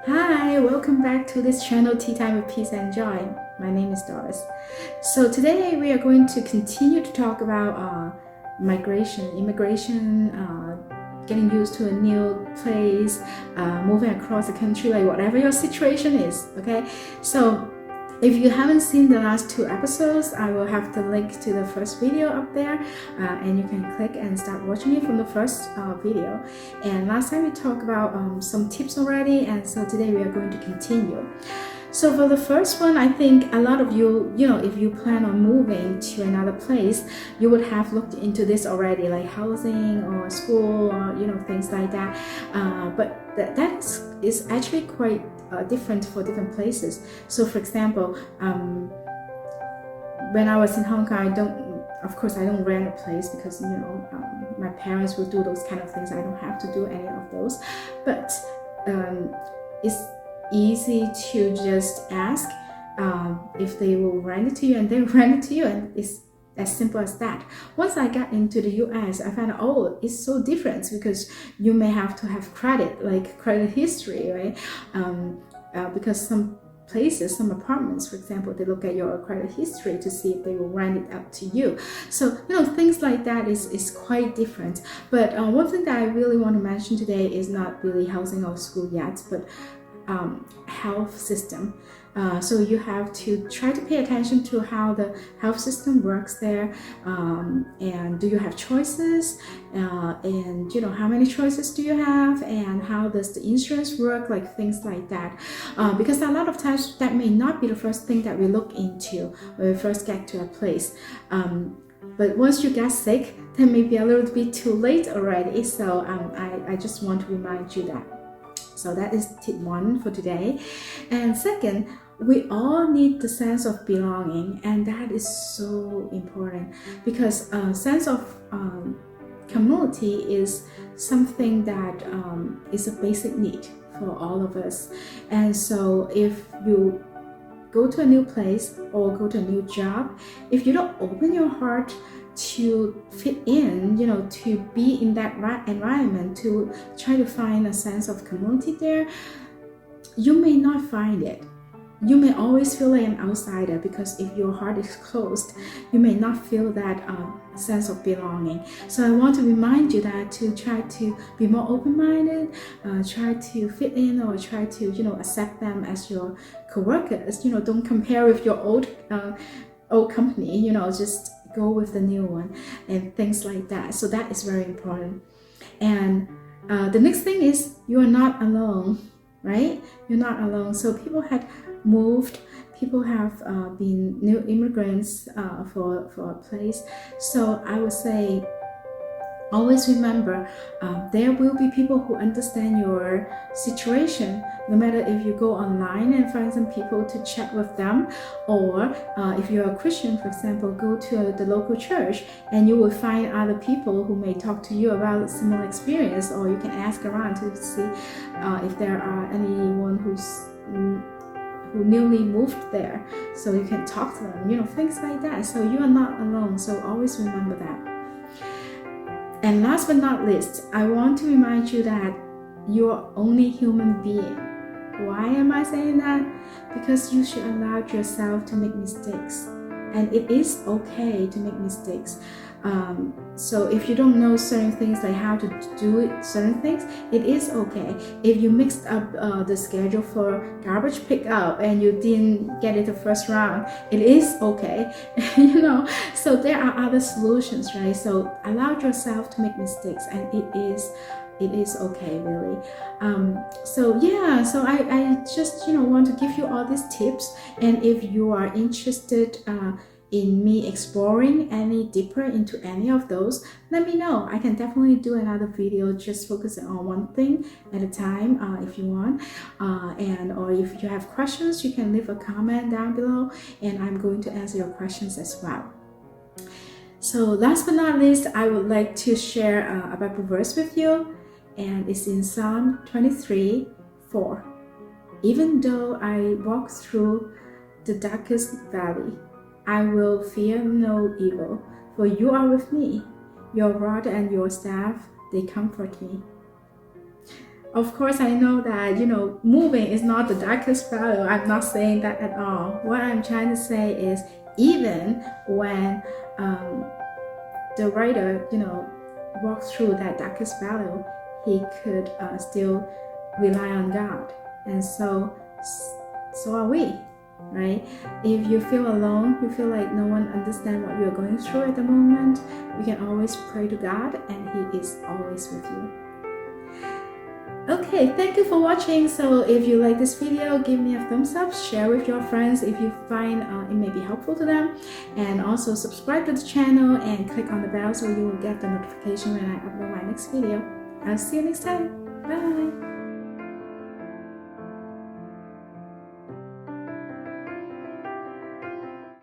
Hi, welcome back to this channel, Tea Time with Peace and Joy. My name is Doris. So today we are going to continue to talk about migration, immigration, getting used to a new place, moving across the country, like whatever your situation is, okay? So if you haven't seen the last two episodes, I will have the link to the first video up there, and you can click and start watching it from the first video. And last time we talked about some tips already, and so today we are going to continue. So for the first one, I think a lot of you, if you plan on moving to another place, you would have looked into this already, like housing or school or, things like that. But that is actually quite different for different places. So for example, when I was in Hong Kong, of course I don't rent a place because, my parents will do those kind of things. I don't have to do any of those. But it's easy to just ask if they will rent it to you, and they rent it to you, and it's as simple as that. Once I got into the US, I found out, it's so different because you may have to have credit, like credit history, right? Because some places, some apartments, for example, they look at your credit history to see if they will rent it out to you. So, things like that is quite different. But one thing that I really want to mention today is not really housing or school yet, but health system. So you have to try to pay attention to how the health system works there, and do you have choices, and how many choices do you have, and how does the insurance work, like things like that, because a lot of times that may not be the first thing that we look into when we first get to a place, but once you get sick, then maybe a little bit too late already. So I just want to remind you that. So that is tip one for today. And second, we all need the sense of belonging, and that is so important because sense of community is something that is a basic need for all of us. And so if you go to a new place or go to a new job, if you don't open your heart to fit in, to be in that environment, to try to find a sense of community there, you may not find it. You may always feel like an outsider because if your heart is closed, you may not feel that sense of belonging. So I want to remind you that to try to be more open-minded, try to fit in, or try to accept them as your co-workers. Don't compare with your old company. Just go with the new one and things like that. So that is very important. And the next thing is, you are not alone, right? You're not alone. So people had moved, people have been new immigrants for a place. So I would say, always remember, there will be people who understand your situation, no matter if you go online and find some people to chat with them, or if you're a Christian, for example, go to the local church and you will find other people who may talk to you about a similar experience, or you can ask around to see if there are anyone who newly moved there, so you can talk to them, things like that. So you are not alone, so always remember that. And last but not least, I want to remind you that you are only human being. Why am I saying that? Because you should allow yourself to make mistakes, and it is okay to make mistakes. So if you don't know certain things, like how to do it, certain things, it is okay. If you mixed up the schedule for garbage pickup and you didn't get it the first round, it is okay. So there are other solutions, right? So allow yourself to make mistakes, and it is okay, really. So I just want to give you all these tips, and if you are interested in me exploring any deeper into any of those, let me know. I can definitely do another video just focusing on one thing at a time, if you want, or if you have questions, you can leave a comment down below and I'm going to answer your questions as well. So last but not least, I would like to share a Bible verse with you, and it's in Psalm 23:4. Even though I walk through the darkest valley, I will fear no evil, for you are with me. Your rod and your staff, they comfort me. of course, I know that, moving is not the darkest value. I'm not saying that at all. What I'm trying to say is, even when the writer, walks through that darkest value, he could still rely on God. And so are we, right? If you feel alone, you feel like no one understands what you're going through at the moment, you can always pray to God, and He is always with you. Okay, thank you for watching. So if you like this video, give me a thumbs up, share with your friends if you find it may be helpful to them, and also subscribe to the channel and click on the bell so you will get the notification when I upload my next video. I'll see you next time. Bye!